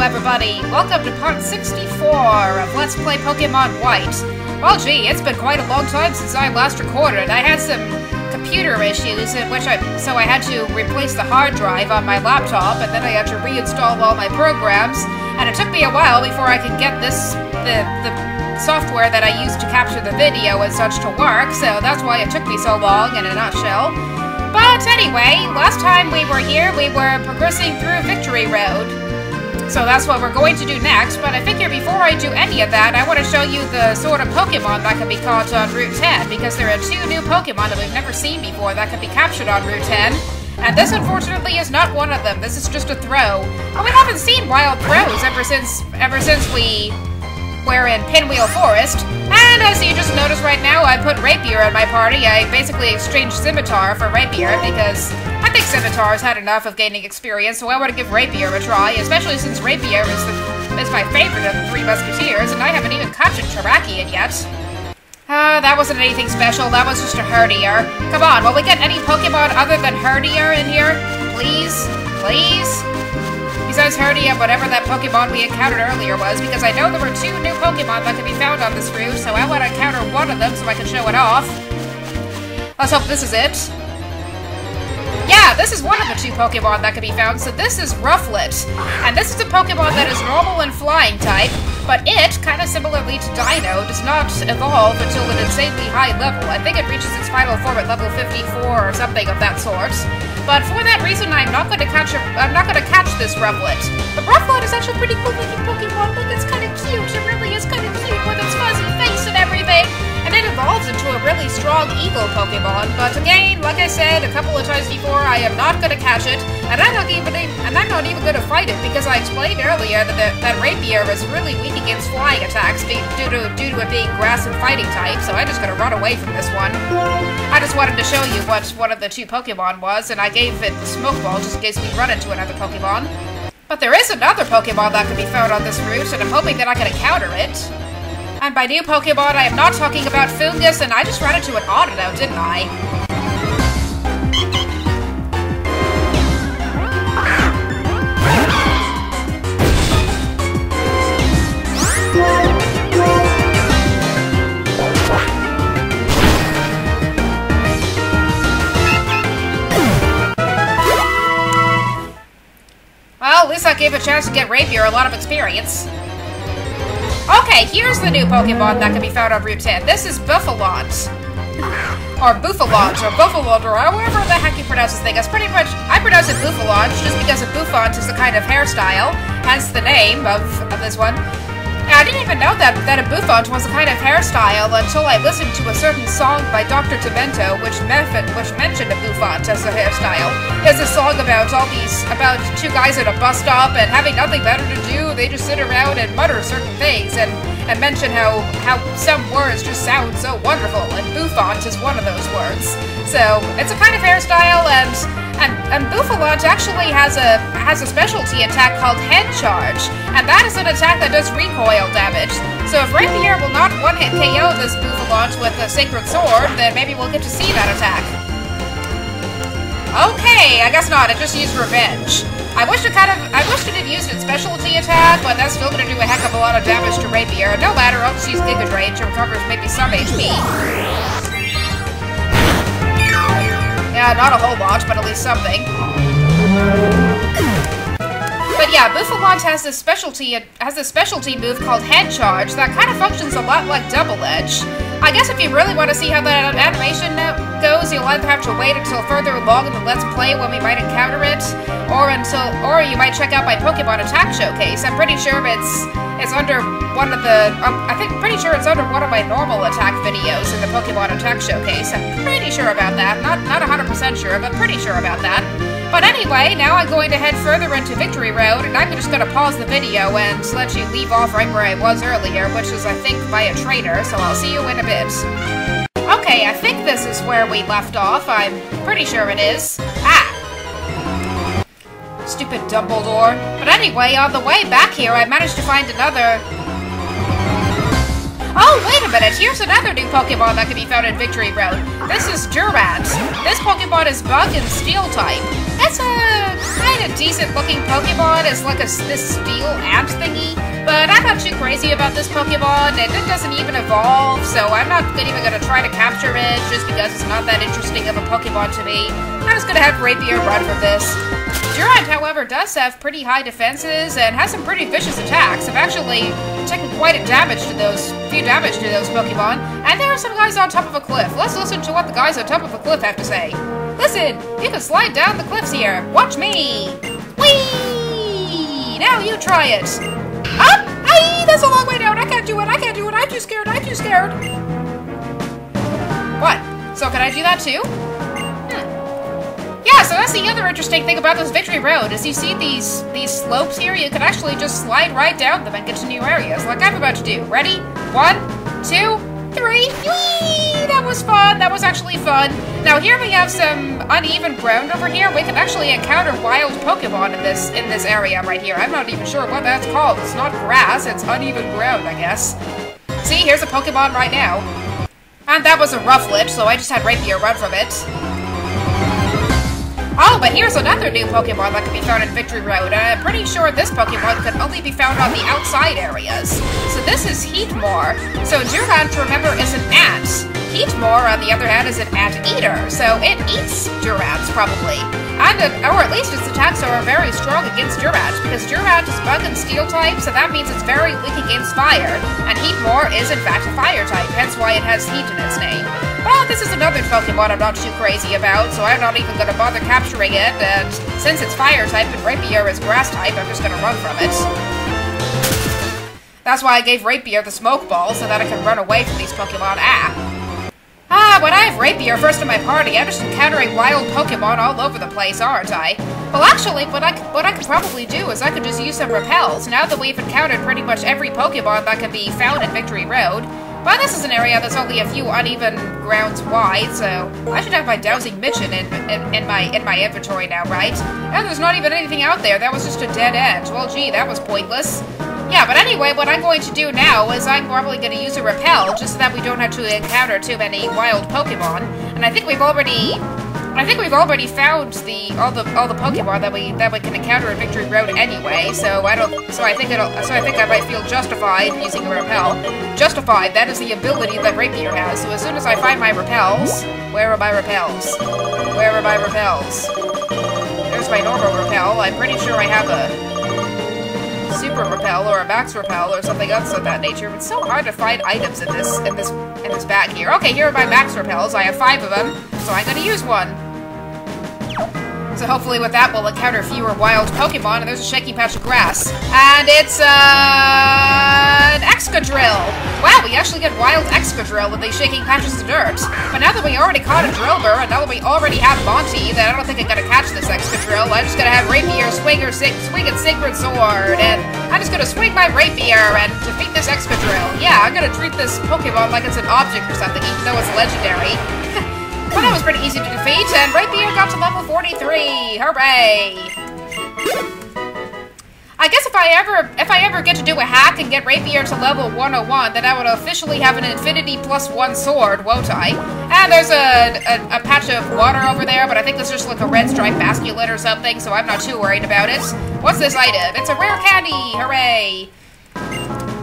everybody! Welcome to part 64 of Let's Play Pokemon White. Well, gee, it's been quite a long time since I last recorded. I had some computer issues in which so I had to replace the hard drive on my laptop, and then I had to reinstall all my programs, and it took me a while before I could get the software that I used to capture the video and such to work, so that's why it took me so long, in a nutshell. But anyway, last time we were here, we were progressing through Victory Road. So that's what we're going to do next, but I figure before I do any of that, I want to show you the sort of Pokemon that can be caught on Route 10, because there are two new Pokemon that we've never seen before that can be captured on Route 10, and this unfortunately is not one of them. This is just a throw. And we haven't seen wild throws ever since we were in Pinwheel Forest, and as you just noticed right now, I put Rapier in my party. I basically exchanged Scimitar for Rapier because I think Scimitar's had enough of gaining experience, so I want to give Rapier a try, especially since Rapier is my favorite of the Three Musketeers, and I haven't even captured Terrakion yet. That wasn't anything special, that was just a Herdier. Come on, will we get any Pokemon other than Herdier in here? Please? Please? Besides Herdier, whatever that Pokemon we encountered earlier was, because I know there were two new Pokemon that can be found on this route, so I want to encounter one of them so I can show it off. Let's hope this is it. Yeah, this is one of the two Pokemon that can be found, so this is Rufflet. And this is a Pokemon that is normal and flying type, but it, kind of similarly to Dino, does not evolve until an insanely high level. I think it reaches its final form at level 54 or something of that sort. But for that reason, I'm not going to catch this Rufflet. But Rufflet is actually a pretty cool looking Pokemon. Look, it's kind of cute. It really is kind of cute with its fuzzy face and everything. And it evolves into a really strong Eagle Pokemon, but again, like I said a couple of times before, I am not going to catch it, and I'm not even going to fight it, because I explained earlier that Rapier is really weak against flying attacks due to it being grass and fighting type, so I'm just going to run away from this one. I just wanted to show you what one of the two Pokemon was, and I gave it the Smoke Ball just in case we run into another Pokemon. But there is another Pokemon that can be found on this route, and I'm hoping that I can encounter it. And by new Pokemon, I am not talking about Fungus, and I just ran into an Audino, didn't I? Well, at least I gave a chance to get Rapier a lot of experience. Okay, here's the new Pokemon that can be found on Route 10. This is Buffalont. Or Bouffalont, or Buffalont, or however the heck you pronounce this thing. It's pretty much, I pronounce it Bouffalont just because a bouffant is the kind of hairstyle, hence the name of this one. And I didn't even know that a bouffant was a kind of hairstyle until I listened to a certain song by Dr. Demento, which mentioned a bouffant as a hairstyle. It's a song about about two guys at a bus stop and having nothing better to do. They just sit around and mutter certain things and mention how some words just sound so wonderful, and bouffant is one of those words. So it's a kind of hairstyle, and Bouffalont actually has a specialty attack called Head Charge, and that is an attack that does recoil damage. So if Rapier will not one-hit KO this Bouffalont with a Sacred Sword, then maybe we'll get to see that attack. Okay, I guess not. It just used Revenge. I wish it had used its specialty attack, but that's still gonna do a heck of a lot of damage to Rapier. No matter, I'll just use Giga Drain to recover maybe some HP. Yeah, not a whole lot, but at least something. But yeah, Bouffalont has this specialty move called Head Charge that kind of functions a lot like Double Edge. I guess if you really want to see how that animation goes, you'll either have to wait until further along in the Let's Play when we might encounter it, or you might check out my Pokemon Attack Showcase. I'm pretty sure it's under one of the, pretty sure it's under one of my normal attack videos in the Pokemon Attack Showcase. I'm pretty sure about that. Not 100% sure, but pretty sure about that. But anyway, now I'm going to head further into Victory Road, and I'm just going to pause the video and let you leave off right where I was earlier, which is, I think, via Trader, so I'll see you in a bit. Okay, I think this is where we left off. I'm pretty sure it is. Ah! Stupid Dumbledore. But anyway, on the way back here, I managed to find another... Oh, wait a minute! Here's another new Pokemon that can be found in Victory Road. This is Durant. This Pokemon is Bug and Steel type. It's a kind of a decent looking Pokemon is like this steel ant thingy, but I'm not too crazy about this Pokemon, and it doesn't even evolve, so I'm not even gonna try to capture it just because it's not that interesting of a Pokemon to me. I'm just gonna have Rapier run from this. Durant, however, does have pretty high defenses and has some pretty vicious attacks. I've actually taken quite a few damage to those Pokemon, and there are some guys on top of a cliff. Let's listen to what the guys on top of a cliff have to say. Listen, you can slide down the cliffs here. Watch me. Whee! Now you try it. Up! Aye, that's a long way down. I can't do it. I can't do it. I'm too scared. I'm too scared. What? So can I do that too? Yeah, so that's the other interesting thing about this Victory Road, is you see these slopes here, you can actually just slide right down them and get to new areas, like I'm about to do. Ready? 1, 2, 3, whee! That was fun, that was actually fun. Now here we have some uneven ground over here. We can actually encounter wild Pokemon in this area right here. I'm not even sure what that's called. It's not grass, it's uneven ground, I guess. See, here's a Pokemon right now. And that was a Rufflet, so I just had Rapier run from it. Oh, but here's another new Pokemon that can be found in Victory Road. I'm pretty sure this Pokemon can only be found on the outside areas. So this is Heatmore. So Durant, remember, is an ant. Heatmore, on the other hand, is an ant-eater. So it eats Durants, probably. Or at least its attacks are very strong against Durant, because Durant is Bug and Steel type, so that means it's very weak against fire. And Heatmore is, in fact, a fire type, hence why it has heat in its name. Well, this is another Pokemon I'm not too crazy about, so I'm not even going to bother capturing it, and since it's fire type and Rapier is grass type, I'm just going to run from it. That's why I gave Rapier the Smoke Ball, so that I can run away from these Pokemon. When I have Rapier first in my party, I'm just encountering wild Pokemon all over the place, aren't I? Well, actually, what I could probably do is I could just use some Repels, now that we've encountered pretty much every Pokemon that can be found in Victory Road. But this is an area that's only a few uneven grounds wide, so I should have my Dowsing Mission in my inventory now, right? And there's not even anything out there. That was just a dead end. Well, gee, that was pointless. Yeah, but anyway, what I'm going to do now is I'm probably going to use a Repel, just so that we don't have to encounter too many wild Pokemon. And I think we've already found all the Pokemon that we can encounter in Victory Road anyway. So I think I might feel justified using a Repel. Justified, that is the ability that Rapier has. So as soon as I find my Repels, where are my Repels? Where are my Repels? There's my normal Repel. I'm pretty sure I have a Super Repel or a Max Repel or something else of that nature. It's so hard to find items in this bag here. Okay, here are my Max Repels. I have 5 of them, so I'm going to use one. So hopefully with that we'll encounter fewer wild Pokemon, and there's a shaky patch of grass. And it's an Excadrill! Wow, we actually get wild Excadrill with these shaking patches of dirt. But now that we already caught a Drillbur, and now that we already have Monty, then I don't think I'm gonna catch this Excadrill. I'm just gonna have Rapier swing a Sacred Sword, and I'm just gonna swing my Rapier and defeat this Excadrill. Yeah, I'm gonna treat this Pokemon like it's an object or something, even though it's legendary. Well, that was pretty easy to defeat, and Rapier got to level 43! Hooray! I guess if I ever get to do a hack and get Rapier to level 101, then I would officially have an Infinity +1 sword, won't I? And there's a patch of water over there, but I think that's just like a red striped basculin or something, so I'm not too worried about it. What's this item? It's a rare candy! Hooray!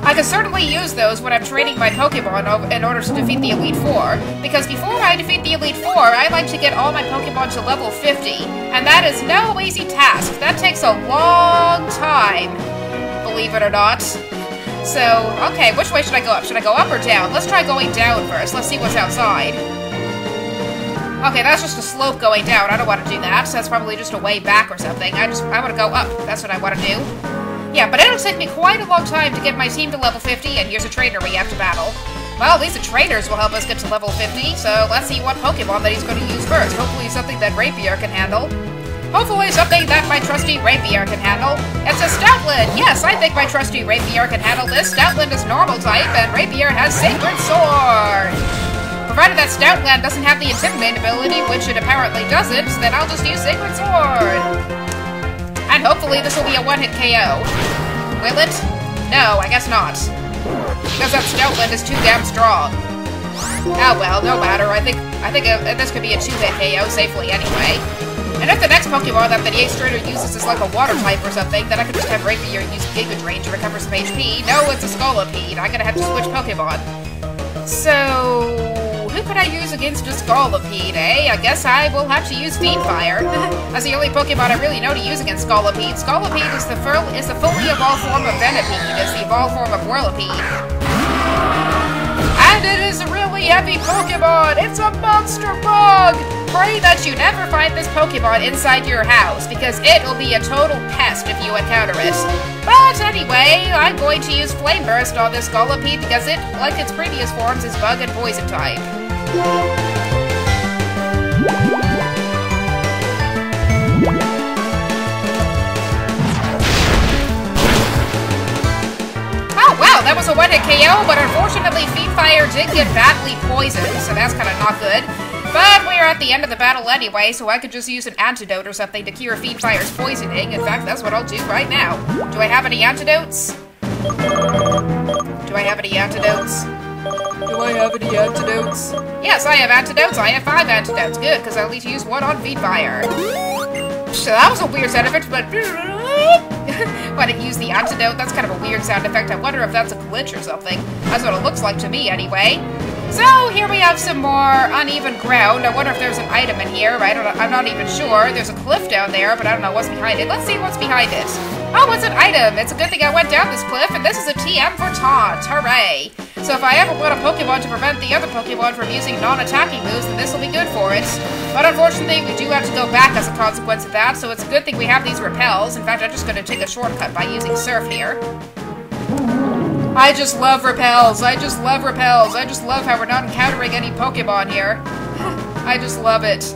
I can certainly use those when I'm training my Pokemon in order to defeat the Elite Four, because before I defeat the Elite Four, I like to get all my Pokemon to level 50, and that is no easy task. That takes a long time, believe it or not. So, okay, which way should I go up? Should I go up or down? Let's try going down first. Let's see what's outside. Okay, that's just a slope going down. I don't want to do that, so that's probably just a way back or something. I want to go up. That's what I want to do. Yeah, but it'll take me quite a long time to get my team to level 50, and here's a trainer we have to battle. Well, at least the trainers will help us get to level 50, so let's see what Pokemon that he's going to use first. Hopefully something that Rapier can handle. Hopefully something that my trusty Rapier can handle. It's a Stoutland! Yes, I think my trusty Rapier can handle this. Stoutland is normal type, and Rapier has Sacred Sword! Provided that Stoutland doesn't have the Intimidate ability, which it apparently doesn't, then I'll just use Sacred Sword! And hopefully this will be a one-hit KO. Will it? No, I guess not. Because that Stoutland is too damn strong. Oh well, no matter. I think this could be a 2-hit KO safely anyway. And if the next Pokemon that the EX trainer uses is like a water type or something, then I could just have Rapier use Giga Drain to recover some HP. No, it's a Scolipede. I'm gonna have to switch Pokemon. So, who could I use against a Scolipede, eh? I guess I will have to use Fiendfyre. That's the only Pokemon I really know to use against Scolipede. Scolipede is the fully evolved form of Venipede, is the evolved form of Whirlipede. And it is a really heavy Pokemon! It's a monster bug! Pray that you never find this Pokemon inside your house, because it will be a total pest if you encounter it. But anyway, I'm going to use Flame Burst on this Scolipede because it, like its previous forms, is Bug and Poison type. Oh wow, that was a one-hit KO, but unfortunately Fiendfyre did get badly poisoned, so that's kind of not good. But we're at the end of the battle anyway, so I could just use an antidote or something to cure Fiendfyre's poisoning. In fact, that's what I'll do right now. Do I have any antidotes? Do I have any antidotes? Do I have any antidotes? Yes, I have antidotes. I have 5 antidotes. Good, because I'll need to use one on Fiendfyre. So that was a weird sound effect, but... when it used the antidote, that's kind of a weird sound effect. I wonder if that's a glitch or something. That's what it looks like to me, anyway. So, here we have some more uneven ground. I wonder if there's an item in here. I'm not even sure. There's a cliff down there, but I don't know what's behind it. Let's see what's behind it. Oh, it's an item! It's a good thing I went down this cliff, and this is a TM for Taunt. Hooray! So if I ever want a Pokemon to prevent the other Pokemon from using non-attacking moves, then this will be good for it. But unfortunately, we do have to go back as a consequence of that, so it's a good thing we have these Repels. In fact, I'm just going to take a shortcut by using Surf here. I just love Repels. I just love Repels. I just love how we're not encountering any Pokemon here. I just love it.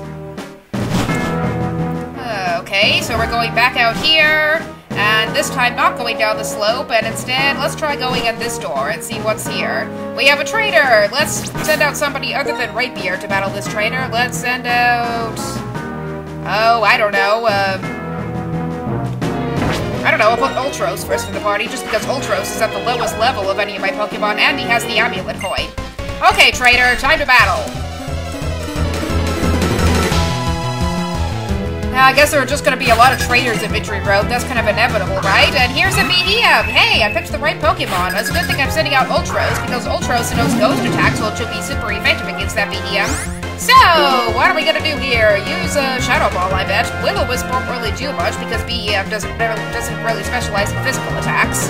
Okay, so we're going back out here. And this time not going down the slope, and instead, let's try going in this door and see what's here. We have a trainer! Let's send out somebody other than Rapier to battle this trainer. Let's send out... oh, I don't know, I'll put Ultros first for the party, just because Ultros is at the lowest level of any of my Pokemon, and he has the Amulet coin. Okay, trainer, time to battle! I guess there are just going to be a lot of trainers in Victory Road. That's kind of inevitable, right? And here's a BDM! Hey, I picked the right Pokemon. It's a good thing I'm sending out Ultros, because Ultros knows Ghost attacks, so it should be super effective against that BDM. So, what are we going to do here? Use a Shadow Ball, I bet. Will-O-Wisp won't really do much, because BDM doesn't really specialize in physical attacks.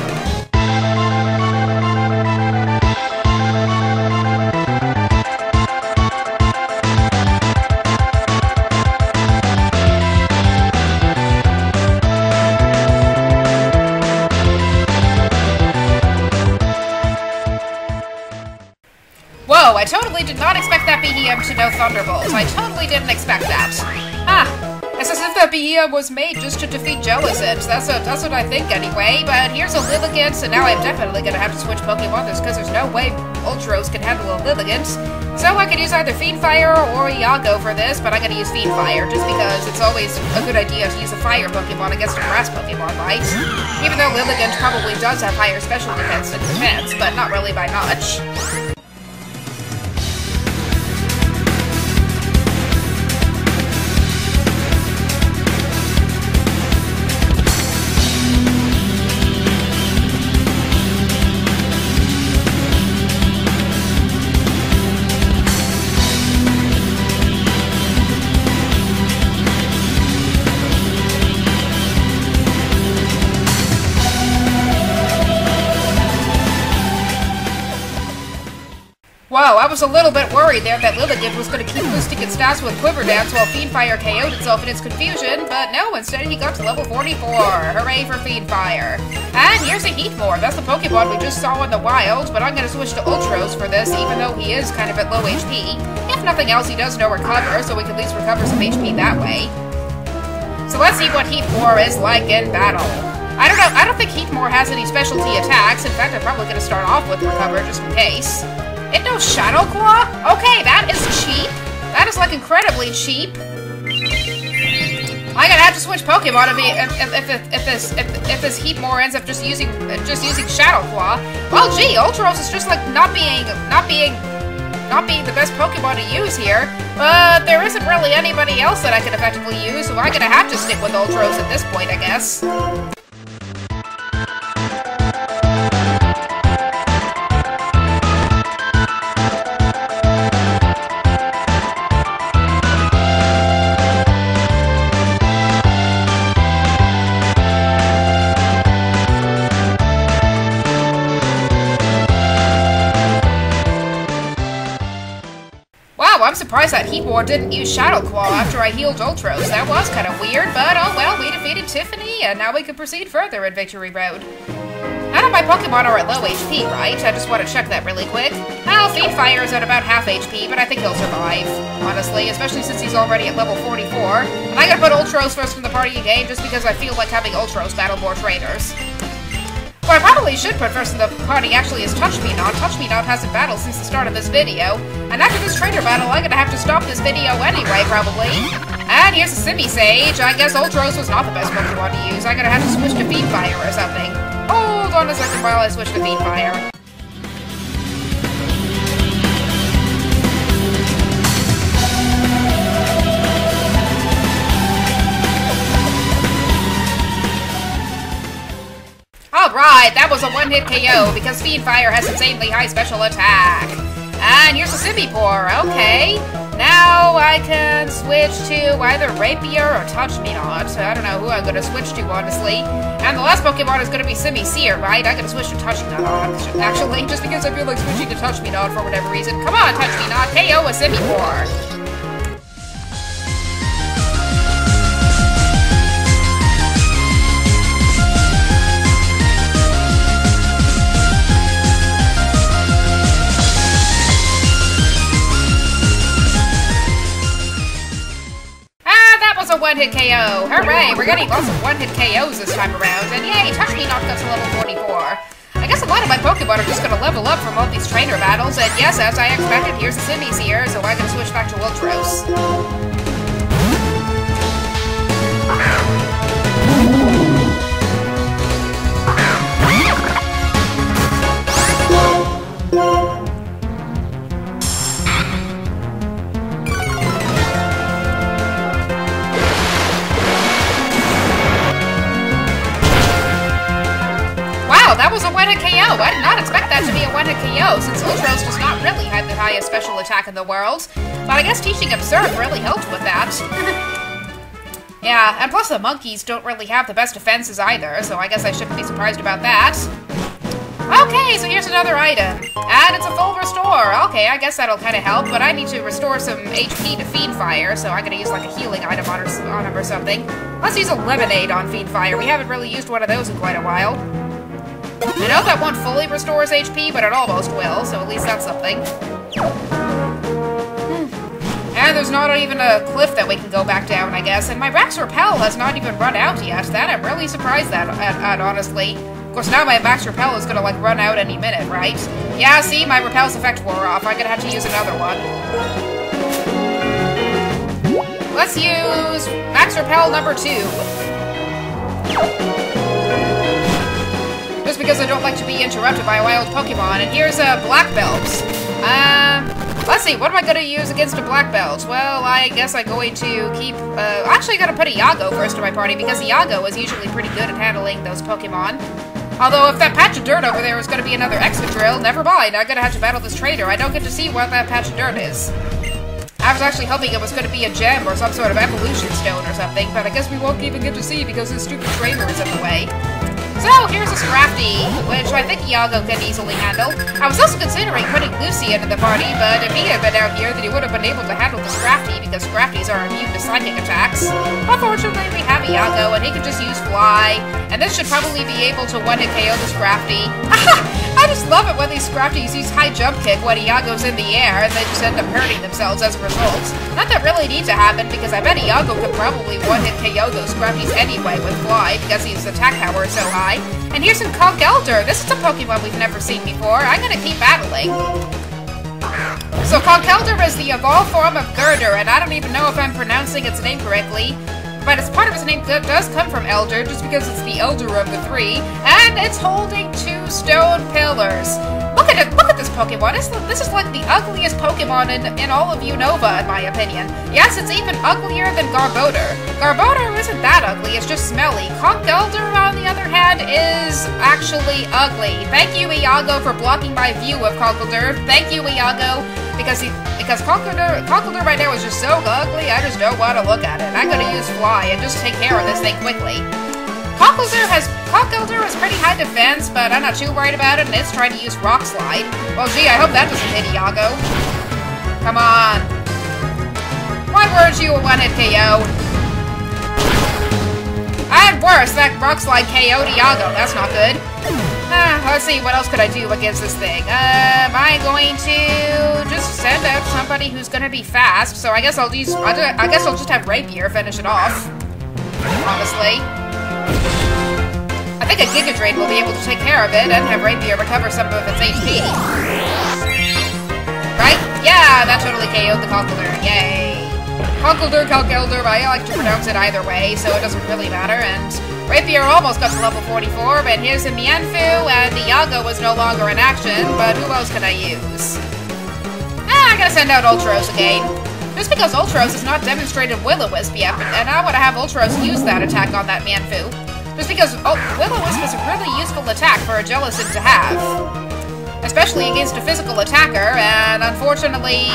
Whoa, I totally did not expect that BEM to know Thunderbolts. I totally didn't expect that. It's as if that BEM was made just to defeat Jellicent. That's what I think anyway, but here's a Lilligant, so now I'm definitely gonna have to switch Pokemon because there's no way Ultros can handle a Lilligant. So I could use either Fiendfyre or Iago for this, but I'm gonna use Fiendfyre just because it's always a good idea to use a fire Pokemon against a grass Pokemon, right? Even though Lilligant probably does have higher special defense than defense, but not really by much. Whoa, I was a little bit worried there that Lilligant was going to keep boosting its stats with Quiver Dance while Fiendfyre KO'd itself in its confusion, but no, instead he got to level 44. Hooray for Fiendfyre. And here's a Heatmor. That's the Pokemon we just saw in the wild, but I'm going to switch to Ultros for this, even though he is kind of at low HP. If nothing else, he does know Recover, so we can at least recover some HP that way. So let's see what Heatmor is like in battle. I don't know, I don't think Heatmor has any specialty attacks. In fact, I'm probably going to start off with Recover just in case. It knows Shadow Claw? Okay, that is cheap. That is, like, incredibly cheap. I'm gonna have to switch Pokemon if this Heatmor ends up just using Shadow Claw. Well, gee, Ultros is just, like, not being not being the best Pokemon to use here, but there isn't really anybody else that I can effectively use, so I'm gonna have to stick with Ultros at this point, I guess. I'm surprised that Heatmore didn't use Shadow Claw after I healed Ultros. That was kind of weird, but oh well, we defeated Tiffany, and now we can proceed further in Victory Road. None of my Pokemon are at low HP, right? I just want to check that really quick. Well, Fiendfyre is at about half HP, but I think he'll survive, honestly, especially since he's already at level 44. And I gotta put Ultros first from the party again, just because I feel like having Ultros battle more trainers. What I probably should put first in the party actually is TouchMeNot. TouchMeNot hasn't battled since the start of this video. And after this trainer battle, I'm gonna have to stop this video anyway, probably. And here's a Simisage. I guess Ultros was not the best Pokemon to use. I'm gonna have to switch to Fiendfyre or something. Hold on a second while I switch to Fiendfyre. Alright, that was a one-hit KO because Fiendfyre has insanely high special attack. And here's a Simipour, okay. Now I can switch to either Rapier or TouchMeNot. I don't know who I'm gonna switch to, honestly. And the last Pokemon is gonna be Simisear, right? I'm gonna switch to TouchMeNot, actually, just because I feel like switching to TouchMeNot for whatever reason. Come on, TouchMeNot, KO a Simipour. One-hit KO. Hooray! We're getting lots of one-hit KOs this time around, and yay, TouchMeNot got to level 44. I guess a lot of my Pokemon are just gonna level up from all these trainer battles, and yes, as I expected, here's the Simissear, so I can switch back to Ultros. That was a one-hit KO. I did not expect that to be a one-hit KO, since Ultros does not really have the highest special attack in the world. But I guess teaching Observe really helped with that. Yeah, and plus the monkeys don't really have the best defenses either, so I guess I shouldn't be surprised about that. Okay, so here's another item. And it's a full restore. Okay, I guess that'll kind of help, but I need to restore some HP to Fiendfyre, so I'm gonna use like a healing item on him or something. Let's use a Lemonade on Fiendfyre. We haven't really used one of those in quite a while. I know that won't fully restore his HP, but it almost will, so at least that's something. And there's not even a cliff that we can go back down, I guess, and my Max Repel has not even run out yet. That I'm really surprised at, honestly. Of course, now my Max Repel is gonna, like, run out any minute, right? Yeah, see, my Repel's effect wore off. I'm gonna have to use another one. Let's use Max Repel number 2. Just because I don't like to be interrupted by a wild Pokemon. And here's a Black Belt. Let's see, what am I going to use against a Black Belt? Well, I guess I'm going to keep, actually I gotta put Iago first in my party, because Iago is usually pretty good at handling those Pokemon. Although, if that patch of dirt over there is going to be another Excadrill, never mind, I'm gonna have to battle this trainer. I don't get to see what that patch of dirt is. I was actually hoping it was going to be a gem or some sort of evolution stone or something, but I guess we won't even get to see because this stupid trainer is in the way. So, here's a Scrafty, which I think Iago can easily handle. I was also considering putting Lucy into the party, but if he had been out here, then he would have been able to handle the Scrafty, because Scrafties are immune to psychic attacks. Unfortunately, we have Iago, and he can just use Fly, and this should probably be able to one-hit KO the Scrafty. I just love it when these Scrafties use high jump kick when Iago's in the air, and they just end up hurting themselves as a result. Not that really need to happen, because I bet Iago could probably one-hit KO those Scrafties anyway with Fly, because his attack power is so high. And here's some Conkeldurr. This is a Pokemon we've never seen before. I'm gonna keep battling. So Conkeldurr is the evolved form of Gurdurr, and I don't even know if I'm pronouncing its name correctly. But it's part of its name that does come from Elder, just because it's the elder of the three. And it's holding 2 stone pillars. Look at it! Look at this Pokemon! This is like the ugliest Pokemon in all of Unova, in my opinion. Yes, it's even uglier than Garbodor. Garbodor isn't that ugly, it's just smelly. Conkeldurr, on the other hand, is actually ugly. Thank you, Iago, for blocking my view of Conkeldurr. Thank you, Iago, because Conkeldurr right now is just so ugly, I just don't want to look at it. I'm gonna use Fly and just take care of this thing quickly. Conkeldurr has pretty high defense, but I'm not too worried about it, and it's trying to use Rock Slide. Well, gee, I hope that doesn't hit Iago. Come on. Why weren't you a one-hit KO? And worse, that Rock Slide KO'd Iago. That's not good. Let's see, what else could I do against this thing? I'm going to just send out somebody who's gonna be fast, so I guess I'll just have Rapier finish it off. Honestly. I think a Giga Drain will be able to take care of it and have Rapier recover some of its HP. Right? Yeah, that totally KO'd the Conkeldurr. Yay. Conkeldurr, I like to pronounce it either way, so it doesn't really matter, and Rapier almost got to level 44, but here's a Mienfoo, and Iago was no longer in action, but who else can I use? I gotta send out Ultros again. Just because Ultros has not demonstrated Will-O-Wisp yet, and I want to have Ultros use that attack on that Mienfoo. Just because Will-O-Wisp is a really useful attack for a Jellicent to have. Especially against a physical attacker, and unfortunately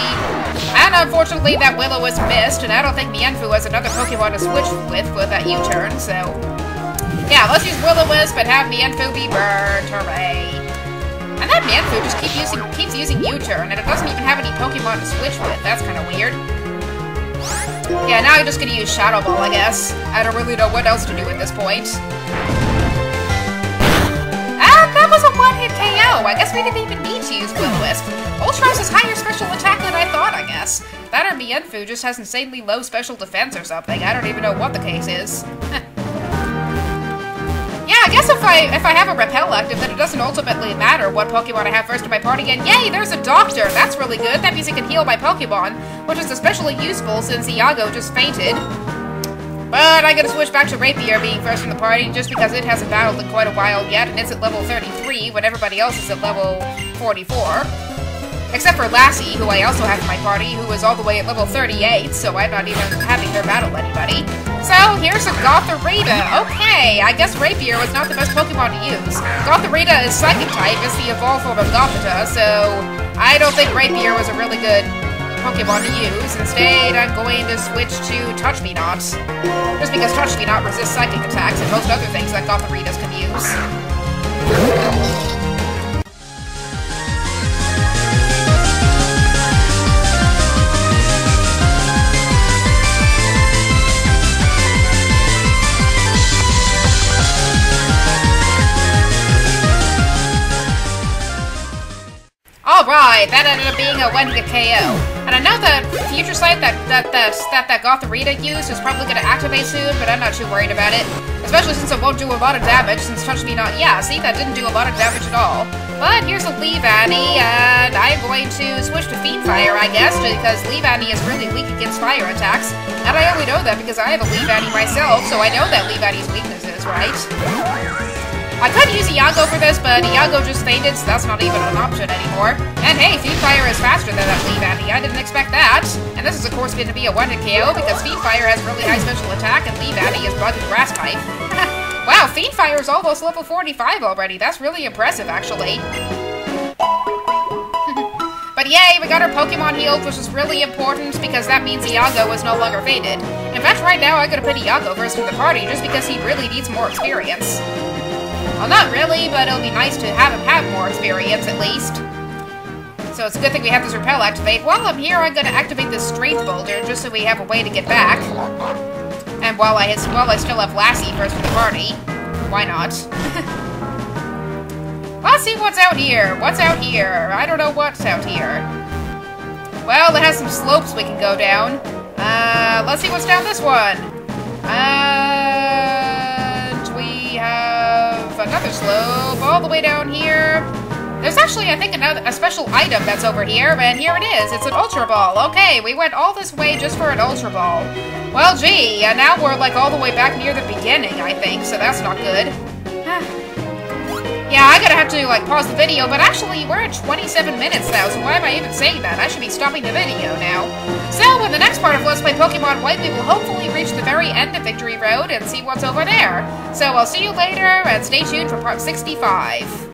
that Will-O-Wisp missed, and I don't think Mienfoo has another Pokemon to switch with that U-turn, so... Yeah, let's use Will-O-Wisp and have Mienfoo be burned, hooray! And that Mienfoo just keeps using U-turn, and it doesn't even have any Pokemon to switch with, that's kind of weird. Yeah, now I'm just gonna use Shadow Ball, I guess. I don't really know what else to do at this point. That was a one-hit KO! I guess we didn't even need to use Will-O-Wisp. Ultros has higher special attack than I thought, I guess. That or Mienfoo just has insanely low special defense or something. I don't even know what the case is. Yeah, I guess if I have a Repel active, then it doesn't ultimately matter what Pokemon I have first in my party, and yay, there's a Doctor! That's really good. That means it can heal my Pokemon, which is especially useful since Iago just fainted. But I'm gonna switch back to Rapier being first in the party, just because it hasn't battled in quite a while yet, and it's at level 33, when everybody else is at level 44. Except for Lassie, who I also have in my party, who is all the way at level 38, so I'm not even having her battle anybody. So, here's a Gothorita. Okay, I guess Rapier was not the best Pokemon to use. Gothorita is Psychic type, it's the evolved form of Gothita, so I don't think Rapier was a really good Pokemon to use. Instead, I'm going to switch to TouchMeNot. Just because TouchMeNot resists psychic attacks and most other things that Gothoritas can use. Alright, that ended up being a one-hit KO. And I know that Future Sight that Gothorita used is probably going to activate soon, but I'm not too worried about it. Especially since it won't do a lot of damage, since TouchMeNot... Yeah, see, that didn't do a lot of damage at all. But here's a Leavanny, and I'm going to switch to Fiendfyre, I guess, because Leavanny is really weak against fire attacks. And I only know that because I have a Leavanny myself, so I know that Leavanny's weaknesses, right? I could use Iago for this, but Iago just fainted, so that's not even an option anymore. And hey, Fiendfyre is faster than that Leavanny. I didn't expect that. And this is, of course, going to be a one-hit KO, because Fiendfyre has really high special attack, and Leavanny is bug and grass type. Wow, Fiendfyre is almost level 45 already. That's really impressive, actually. But yay, we got our Pokemon healed, which is really important, because that means Iago is no longer fainted. In fact, right now, I'm going to put Iago first in the party, just because he really needs more experience. Well, not really, but it'll be nice to have him have more experience, at least. So it's a good thing we have this Repel activate. While I'm here, I'm going to activate this Strength Boulder, just so we have a way to get back. And while I still have Lassie first in the party. Why not? Let's see what's out here. What's out here? I don't know what's out here. Well, it has some slopes we can go down. Let's see what's down this one. And we have another slope all the way down here. There's actually, I think, a special item that's over here, and here it is. It's an Ultra Ball. Okay, we went all this way just for an Ultra Ball. Well, gee, and now we're, like, all the way back near the beginning, I think, so that's not good. Yeah, I'm gonna have to, like, pause the video, but actually, we're at 27 minutes now, so why am I even saying that? I should be stopping the video now. So, in the next part of Let's Play Pokemon White, we will hopefully reach the very end of Victory Road and see what's over there. So, I'll see you later, and stay tuned for part 65.